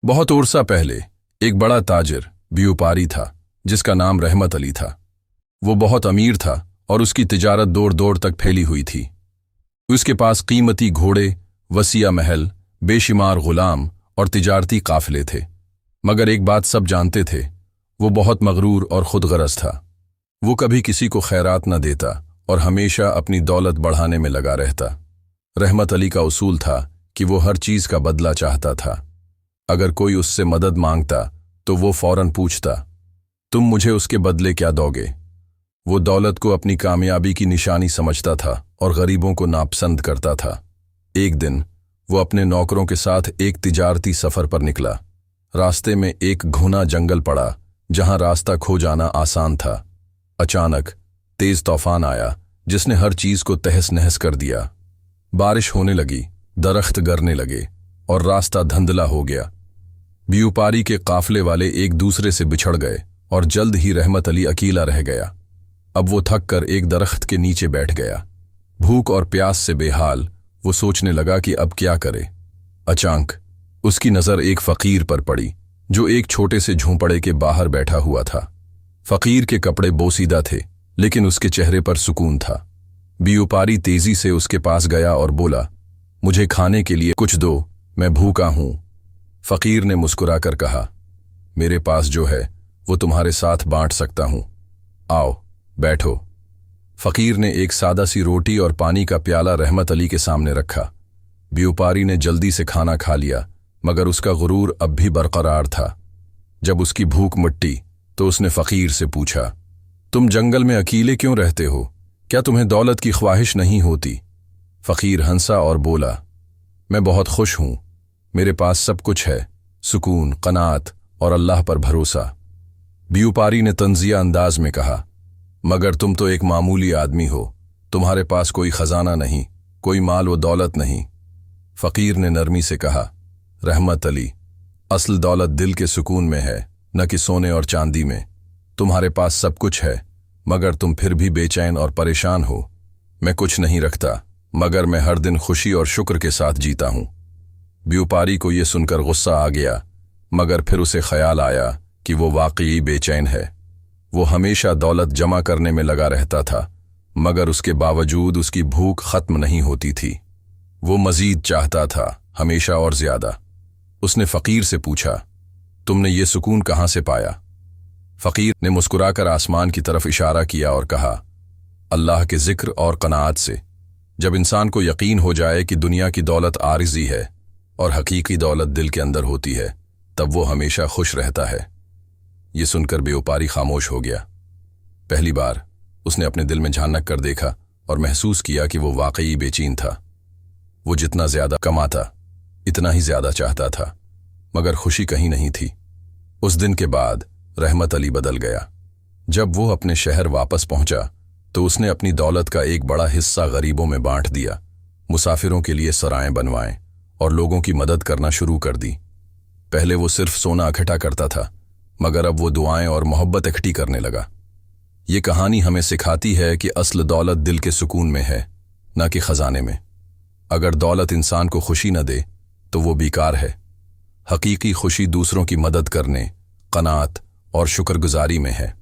बहुत अरसा पहले एक बड़ा ताजिर व्यापारी था जिसका नाम रहमत अली था। वो बहुत अमीर था और उसकी तिजारत दूर दूर तक फैली हुई थी। उसके पास कीमती घोड़े, वसीया महल, बेशुमार गुलाम और तिजारती काफिले थे। मगर एक बात सब जानते थे, वो बहुत मगरूर और खुदगरज था। वो कभी किसी को खैरात न देता और हमेशा अपनी दौलत बढ़ाने में लगा रहता। रहमत अली का उसूल था कि वो हर चीज का बदला चाहता था। अगर कोई उससे मदद मांगता तो वो फौरन पूछता, तुम मुझे उसके बदले क्या दोगे? वो दौलत को अपनी कामयाबी की निशानी समझता था और गरीबों को नापसंद करता था। एक दिन वो अपने नौकरों के साथ एक तिजारती सफर पर निकला। रास्ते में एक घना जंगल पड़ा जहां रास्ता खो जाना आसान था। अचानक तेज तूफान आया जिसने हर चीज को तहस नहस कर दिया। बारिश होने लगी, दरख्त गिरने लगे और रास्ता धुंधला हो गया। व्यापारी के काफले वाले एक दूसरे से बिछड़ गए और जल्द ही रहमत अली अकेला रह गया। अब वो थक कर एक दरख्त के नीचे बैठ गया। भूख और प्यास से बेहाल वो सोचने लगा कि अब क्या करे। अचानक उसकी नजर एक फकीर पर पड़ी जो एक छोटे से झोंपड़े के बाहर बैठा हुआ था। फकीर के कपड़े बोसीदा थे लेकिन उसके चेहरे पर सुकून था। व्यापारी तेजी से उसके पास गया और बोला, मुझे खाने के लिए कुछ दो, मैं भूखा हूं। फकीर ने मुस्कुराकर कहा, मेरे पास जो है वो तुम्हारे साथ बांट सकता हूं, आओ बैठो। फकीर ने एक सादा सी रोटी और पानी का प्याला रहमत अली के सामने रखा। व्यापारी ने जल्दी से खाना खा लिया मगर उसका गुरूर अब भी बरकरार था। जब उसकी भूख मिटी तो उसने फकीर से पूछा, तुम जंगल में अकेले क्यों रहते हो? क्या तुम्हें दौलत की ख्वाहिश नहीं होती? फकीर हंसा और बोला, मैं बहुत खुश हूं, मेरे पास सब कुछ है, सुकून, कनात और अल्लाह पर भरोसा। व्यापारी ने तंजिया अंदाज में कहा, मगर तुम तो एक मामूली आदमी हो, तुम्हारे पास कोई खजाना नहीं, कोई माल व दौलत नहीं। फकीर ने नरमी से कहा, रहमत अली, असल दौलत दिल के सुकून में है, न कि सोने और चांदी में। तुम्हारे पास सब कुछ है मगर तुम फिर भी बेचैन और परेशान हो। मैं कुछ नहीं रखता मगर मैं हर दिन खुशी और शुक्र के साथ जीता हूं। व्यापारी को यह सुनकर गुस्सा आ गया मगर फिर उसे ख्याल आया कि वो वाकई बेचैन है। वो हमेशा दौलत जमा करने में लगा रहता था मगर उसके बावजूद उसकी भूख खत्म नहीं होती थी। वो मजीद चाहता था, हमेशा और ज्यादा। उसने फकीर से पूछा, तुमने ये सुकून कहां से पाया? फकीर ने मुस्कुराकर आसमान की तरफ इशारा किया और कहा, अल्लाह के जिक्र और कनाअत से। जब इंसान को यकीन हो जाए कि दुनिया की दौलत आरिजी है और हकीकी दौलत दिल के अंदर होती है, तब वो हमेशा खुश रहता है। ये सुनकर व्यापारी खामोश हो गया। पहली बार उसने अपने दिल में झांक कर देखा और महसूस किया कि वो वाकई बेचैन था। वो जितना ज्यादा कमाता इतना ही ज्यादा चाहता था मगर खुशी कहीं नहीं थी। उस दिन के बाद रहमत अली बदल गया। जब वो अपने शहर वापस पहुंचा तो उसने अपनी दौलत का एक बड़ा हिस्सा गरीबों में बांट दिया, मुसाफिरों के लिए सराएं बनवाएं और लोगों की मदद करना शुरू कर दी। पहले वो सिर्फ सोना इकट्ठा करता था मगर अब वो दुआएं और मोहब्बत इकट्ठी करने लगा। ये कहानी हमें सिखाती है कि असल दौलत दिल के सुकून में है, न कि खजाने में। अगर दौलत इंसान को खुशी न दे तो वो बेकार है। हकीकी खुशी दूसरों की मदद करने, कनात और शुक्रगुजारी में है।